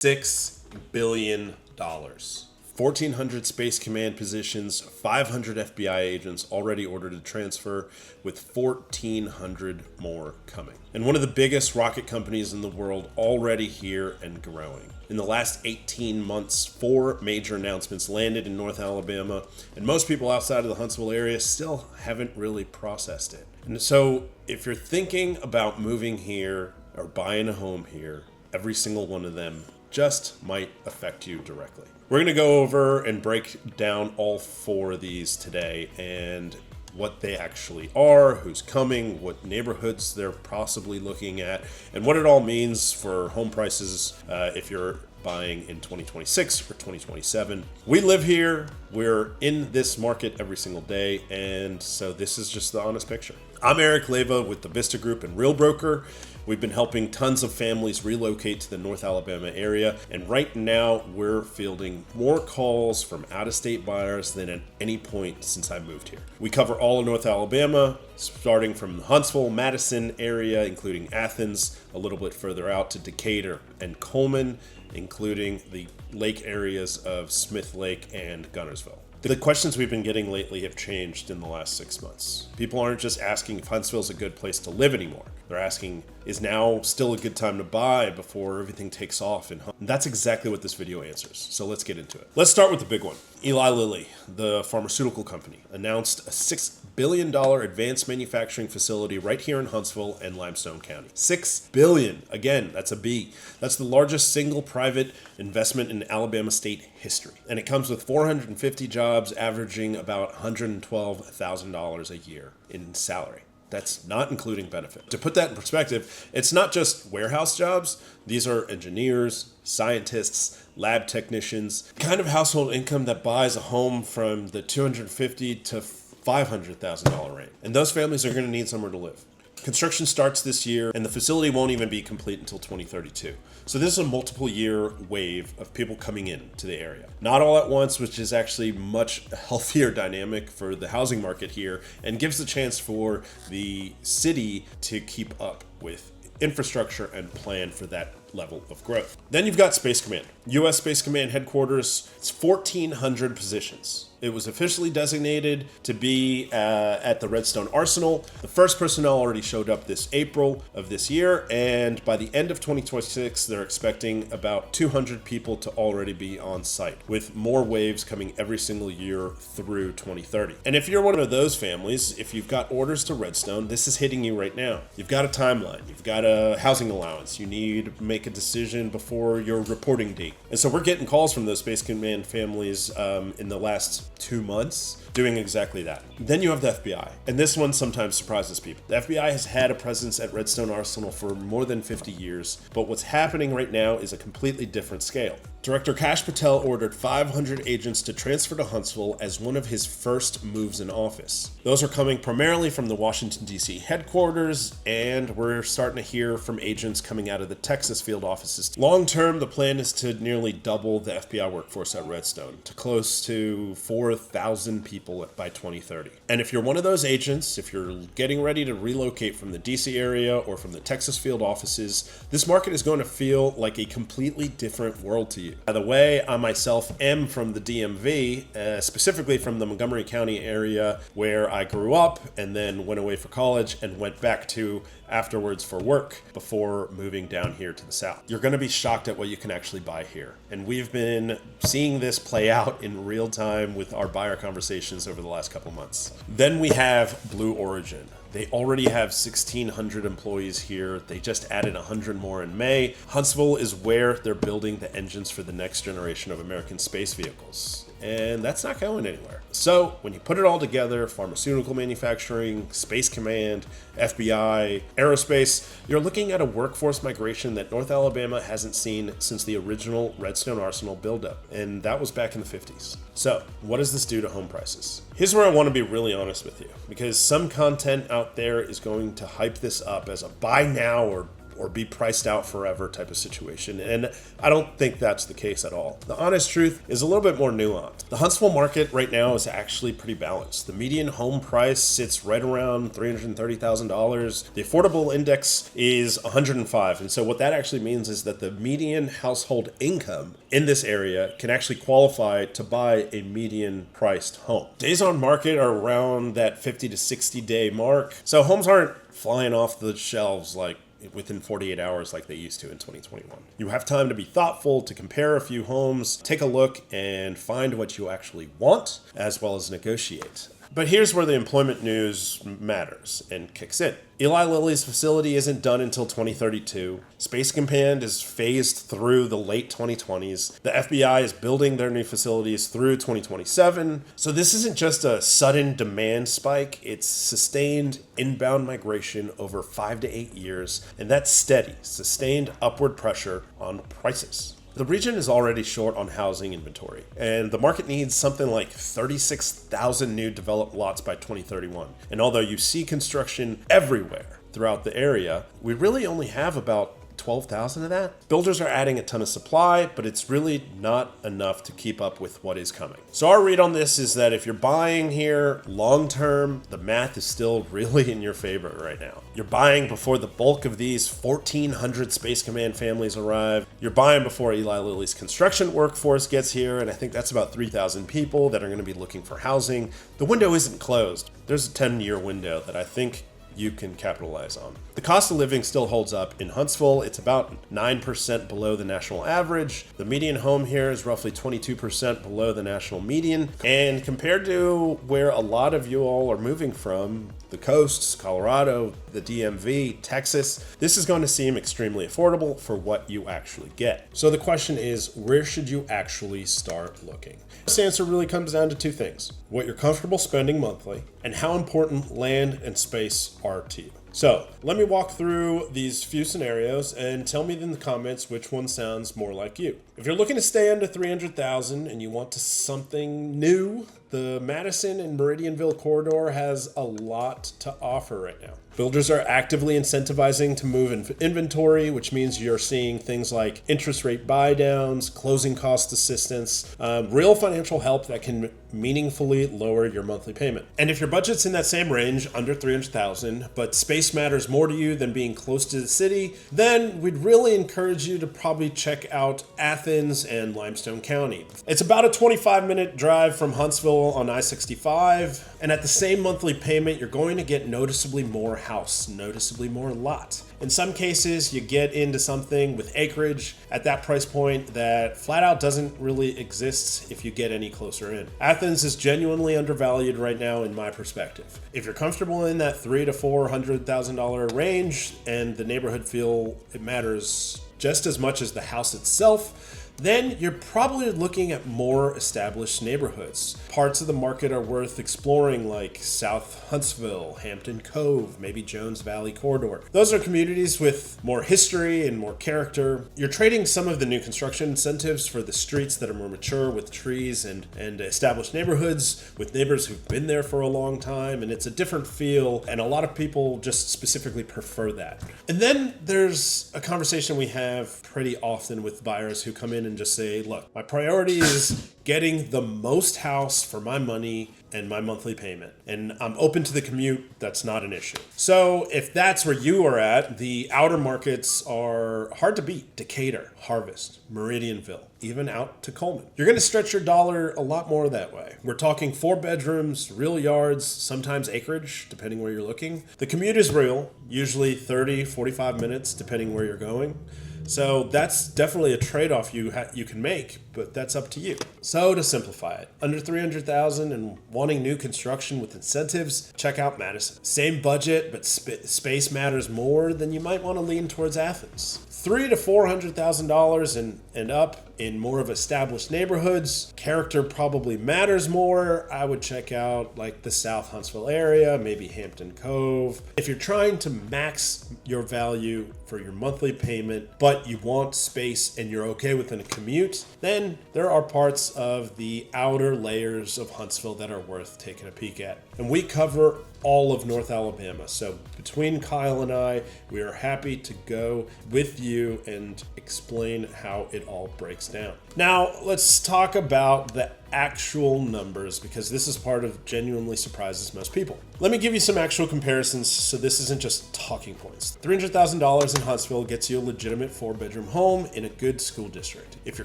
$6 billion. 1,400 Space Command positions, 500 FBI agents already ordered to transfer, with 1,400 more coming. And one of the biggest rocket companies in the world already here and growing. In the last 18 months, 4 major announcements landed in North Alabama, and most people outside of the Huntsville area still haven't really processed it. And so if you're thinking about moving here or buying a home here, every single one of them just might affect you directly. We're going to go over and break down all 4 of these today and what they actually are, who's coming, what neighborhoods they're possibly looking at, and what it all means for home prices if you're buying in 2026 or 2027. We live here, we're in this market every single day, and so this is just the honest picture. I'm Erick Leiva with the Vista Group and Real Broker. We've been helping tons of families relocate to the North Alabama area, and right now we're fielding more calls from out-of-state buyers than at any point since I moved here. We cover all of North Alabama, starting from the Huntsville, Madison area, including Athens, a little bit further out to Decatur and Cullman, including the lake areas of Smith Lake and Guntersville. The questions we've been getting lately have changed in the last 6 months. People aren't just asking if Huntsville's a good place to live anymore. They're asking, is now still a good time to buy before everything takes off? And that's exactly what this video answers. So let's get into it. Let's start with the big one. Eli Lilly, the pharmaceutical company, announced a $6 billion advanced manufacturing facility right here in Huntsville and Limestone County. $6 billion. Again, that's a B. That's the largest single private investment in Alabama state history. And it comes with 450 jobs averaging about $112,000 a year in salary. That's not including benefit. To put that in perspective, it's not just warehouse jobs. These are engineers, scientists, lab technicians, the kind of household income that buys a home from the $250,000 to $500,000 range. And those families are going to need somewhere to live. Construction starts this year, and the facility won't even be complete until 2032. So this is a multiple year wave of people coming in to the area. Not all at once, which is actually much healthier dynamic for the housing market here and gives the chance for the city to keep up with infrastructure and plan for that level of growth. Then you've got Space Command. U.S. Space Command headquarters, it's 1,400 positions. It was officially designated to be at the Redstone Arsenal. The first personnel already showed up this April of this year, and by the end of 2026, they're expecting about 200 people to already be on site, with more waves coming every single year through 2030. And if you're one of those families, if you've got orders to Redstone, this is hitting you right now. You've got a timeline, you've got a housing allowance, you need to make a decision before your reporting date. And so we're getting calls from those Space Command families in the last 2 months doing exactly that. Then you have the FBI, and this one sometimes surprises people. The FBI has had a presence at Redstone Arsenal for more than 50 years, but what's happening right now is a completely different scale. Director Kash Patel ordered 500 agents to transfer to Huntsville as one of his first moves in office. Those are coming primarily from the Washington, D.C. headquarters, and we're starting to hear from agents coming out of the Texas field offices. Long term, the plan is to nearly double the FBI workforce at Redstone to close to 4,000 people by 2030. And if you're one of those agents, if you're getting ready to relocate from the DC area or from the Texas field offices, this market is going to feel like a completely different world to you. By the way, I myself am from the DMV, specifically from the Montgomery County area where I grew up and then went away for college and went back to afterwards for work before moving down here to the south. You're going to be shocked at what you can actually buy here. And we've been seeing this play out in real time with our buyer conversations over the last couple months. Then we have Blue Origin. They already have 1,600 employees here. They just added 100 more in May. Huntsville is where they're building the engines for the next generation of American space vehicles. And that's not going anywhere. So when you put it all together, pharmaceutical manufacturing, Space Command, FBI, aerospace, you're looking at a workforce migration that North Alabama hasn't seen since the original Redstone Arsenal buildup. And that was back in the 50s. So what does this do to home prices? Here's where I want to be really honest with you, because some content out there is going to hype this up as a buy now or or be priced out forever type of situation. And I don't think that's the case at all. The honest truth is a little bit more nuanced. The Huntsville market right now is actually pretty balanced. The median home price sits right around $330,000. The affordable index is 105. And so what that actually means is that the median household income in this area can actually qualify to buy a median priced home. Days on market are around that 50 to 60 day mark. So homes aren't flying off the shelves like within 48 hours like they used to in 2021. You have time to be thoughtful, to compare a few homes, take a look, and find what you actually want, as well as negotiate. But here's where the employment news matters and kicks in. Eli Lilly's facility isn't done until 2032. Space Command is phased through the late 2020s. The FBI is building their new facilities through 2027. So this isn't just a sudden demand spike, it's sustained inbound migration over 5 to 8 years, and that's steady, sustained upward pressure on prices. The region is already short on housing inventory, and the market needs something like 36,000 new developed lots by 2031. And although you see construction everywhere throughout the area, we really only have about 12,000 of that. Builders are adding a ton of supply, but it's really not enough to keep up with what is coming. So our read on this is that if you're buying here long term, the math is still really in your favor right now. You're buying before the bulk of these 1,400 Space Command families arrive. You're buying before Eli Lilly's construction workforce gets here, and I think that's about 3,000 people that are going to be looking for housing. The window isn't closed. There's a 10-year window that I think you can capitalize on. The cost of living still holds up. In Huntsville, it's about 9% below the national average. The median home here is roughly 22% below the national median. And compared to where a lot of you all are moving from, the coasts, Colorado, the DMV, Texas, this is going to seem extremely affordable for what you actually get. So the question is, where should you actually start looking? This answer really comes down to two things: what you're comfortable spending monthly and how important land and space are to you. So let me walk through these few scenarios and tell me in the comments which one sounds more like you. If you're looking to stay under 300,000 and you want something new, the Madison and Meridianville corridor has a lot to offer right now. Builders are actively incentivizing to move inventory, which means you're seeing things like interest rate buy downs, closing cost assistance, real financial help that can meaningfully lower your monthly payment. And if your budget's in that same range, under 300,000, but space matters more to you than being close to the city, then we'd really encourage you to probably check out Athens and Limestone County. It's about a 25-minute drive from Huntsville on I-65, and at the same monthly payment, you're going to get noticeably more house, noticeably more lot. In some cases, you get into something with acreage at that price point that flat out doesn't really exist if you get any closer in. Athens is genuinely undervalued right now in my perspective. If you're comfortable in that $300,000 to $400,000 range and the neighborhood feel it matters just as much as the house itself, then you're probably looking at more established neighborhoods. Parts of the market are worth exploring, like South Huntsville, Hampton Cove, maybe Jones Valley Corridor. Those are communities with more history and more character. You're trading some of the new construction incentives for the streets that are more mature with trees and established neighborhoods with neighbors who've been there for a long time, and it's a different feel, and a lot of people just specifically prefer that. And then there's a conversation we have pretty often with buyers who come in and just say, look, my priority is getting the most house for my money and my monthly payment. And I'm open to the commute. That's not an issue. So if that's where you are at, the outer markets are hard to beat. Decatur, Harvest, Meridianville, even out to Cullman. You're going to stretch your dollar a lot more that way. We're talking 4 bedrooms, real yards, sometimes acreage, depending where you're looking. The commute is real, usually 30, 45 minutes, depending where you're going. So that's definitely a trade-off you can make, but that's up to you. So to simplify it, under 300,000 and wanting new construction with incentives, check out Madison. Same budget, but space matters more, then you might want to lean towards Athens. $300,000 to $400,000 and up in more of established neighborhoods. Character probably matters more. I would check out like the South Huntsville area, maybe Hampton Cove. If you're trying to max your value for your monthly payment, but you want space and you're okay with a commute, then there are parts of the outer layers of Huntsville that are worth taking a peek at. And we cover all of North Alabama. So between Kyle and I, we are happy to go with you and explain how it all breaks down. Now, let's talk about the actual numbers, because this is part of genuinely surprises most people. Let me give you some actual comparisons so this isn't just talking points. $300,000 in Huntsville gets you a legitimate 4-bedroom home in a good school district. If you're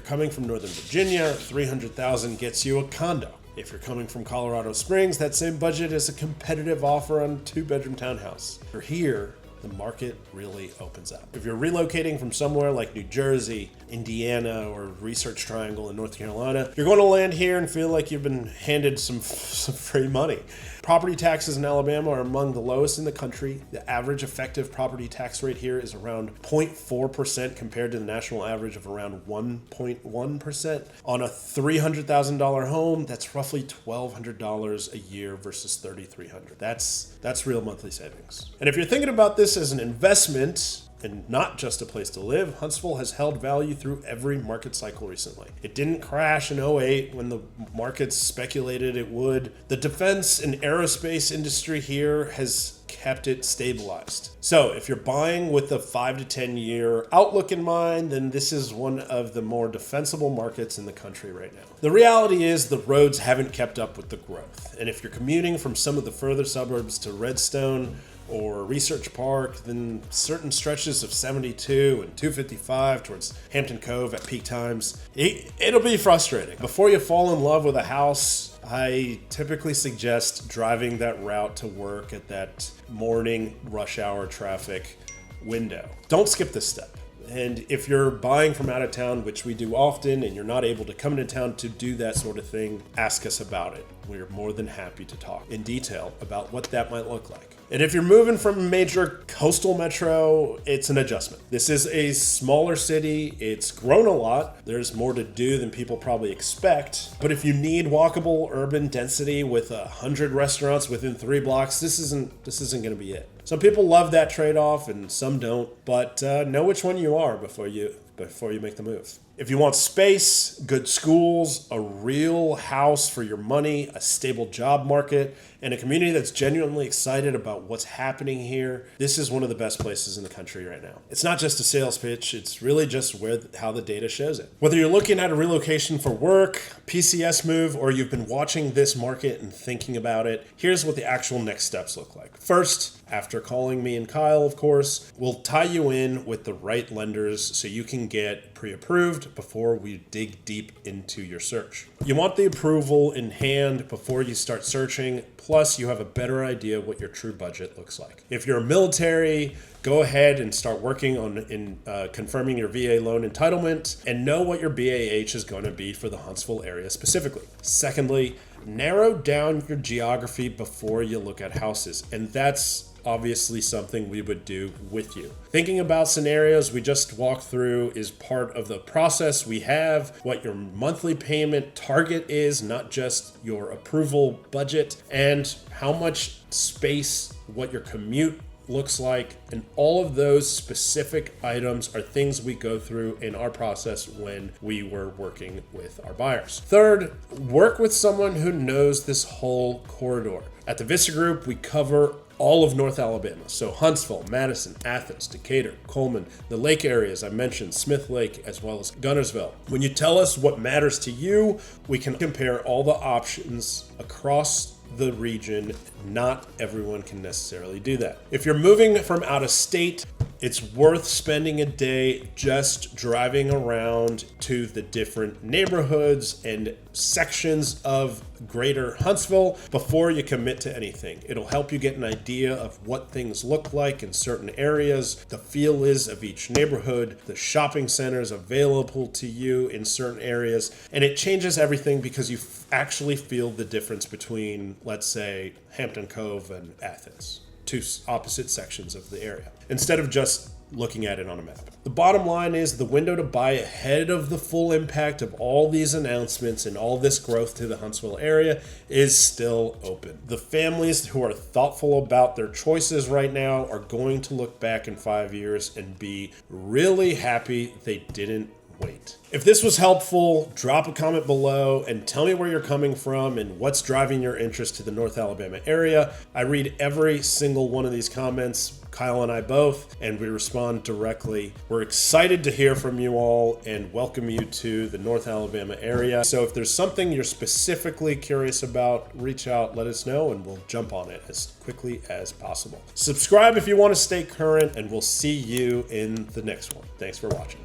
coming from Northern Virginia, $300,000 gets you a condo. If you're coming from Colorado Springs, that same budget is a competitive offer on a 2-bedroom townhouse. If you're here, the market really opens up. If you're relocating from somewhere like New Jersey, Indiana, or Research Triangle in North Carolina, you're going to land here and feel like you've been handed some free money. Property taxes in Alabama are among the lowest in the country. The average effective property tax rate here is around 0.4% compared to the national average of around 1.1%. On a $300,000 home, that's roughly $1,200 a year versus $3,300. That's real monthly savings. And if you're thinking about this as an investment and not just a place to live, Huntsville has held value through every market cycle recently. It didn't crash in 2008 when the markets speculated it would. The defense and aerospace industry here has kept it stabilized. So if you're buying with a 5 to 10 year outlook in mind, then this is one of the more defensible markets in the country right now. The reality is the roads haven't kept up with the growth. And if you're commuting from some of the further suburbs to Redstone or Research Park, then certain stretches of 72 and 255 towards Hampton Cove at peak times, it'll be frustrating. Before you fall in love with a house, I typically suggest driving that route to work at that morning rush hour traffic window. Don't skip this step. And if you're buying from out of town, which we do often, and you're not able to come into town to do that sort of thing, ask us about it. We're more than happy to talk in detail about what that might look like. And if you're moving from a major coastal metro, it's an adjustment. This is a smaller city. It's grown a lot. There's more to do than people probably expect. But if you need walkable urban density with 100 restaurants within 3 blocks, this isn't going to be it. Some people love that trade-off and some don't, but know which one you are before you make the move. If you want space, good schools, a real house for your money, a stable job market, and a community that's genuinely excited about what's happening here, this is one of the best places in the country right now. It's not just a sales pitch, it's really just how the data shows it. Whether you're looking at a relocation for work, PCS move, or you've been watching this market and thinking about it, here's what the actual next steps look like. First, after calling me and Kyle, of course, we'll tie you in with the right lenders so you can get pre-approved before we dig deep into your search. You want the approval in hand before you start searching, plus you have a better idea what your true budget looks like. If you're military, go ahead and start working on confirming your VA loan entitlement and know what your BAH is going to be for the Huntsville area specifically. Secondly, narrow down your geography before you look at houses, and that's obviously something we would do with you. Thinking about scenarios we just walked through is part of the process. We have what your monthly payment target is, not just your approval budget, and how much space, what your commute looks like, and all of those specific items are things we go through in our process when we were working with our buyers. Third, work with someone who knows this whole corridor. At the Vista Group, we cover all of North Alabama. So Huntsville, Madison, Athens, Decatur, Cullman, the lake areas I mentioned, Smith Lake, as well as Guntersville. When you tell us what matters to you, we can compare all the options across the region. Not everyone can necessarily do that. If you're moving from out of state, it's worth spending a day just driving around to the different neighborhoods and sections of greater Huntsville before you commit to anything. It'll help you get an idea of what things look like in certain areas, the feel is of each neighborhood, the shopping centers available to you in certain areas, and it changes everything because you actually feel the difference between, let's say, Hampton Cove and Athens, two opposite sections of the area, instead of just looking at it on a map. The bottom line is the window to buy ahead of the full impact of all these announcements and all this growth to the Huntsville area is still open. The families who are thoughtful about their choices right now are going to look back in 5 years and be really happy they didn't wait. If this was helpful, drop a comment below and tell me where you're coming from and what's driving your interest to the North Alabama area. I read every single one of these comments, Kyle and I both, and we respond directly. We're excited to hear from you all and welcome you to the North Alabama area. So if there's something you're specifically curious about, reach out, let us know, and we'll jump on it as quickly as possible. Subscribe if you want to stay current, and we'll see you in the next one. Thanks for watching.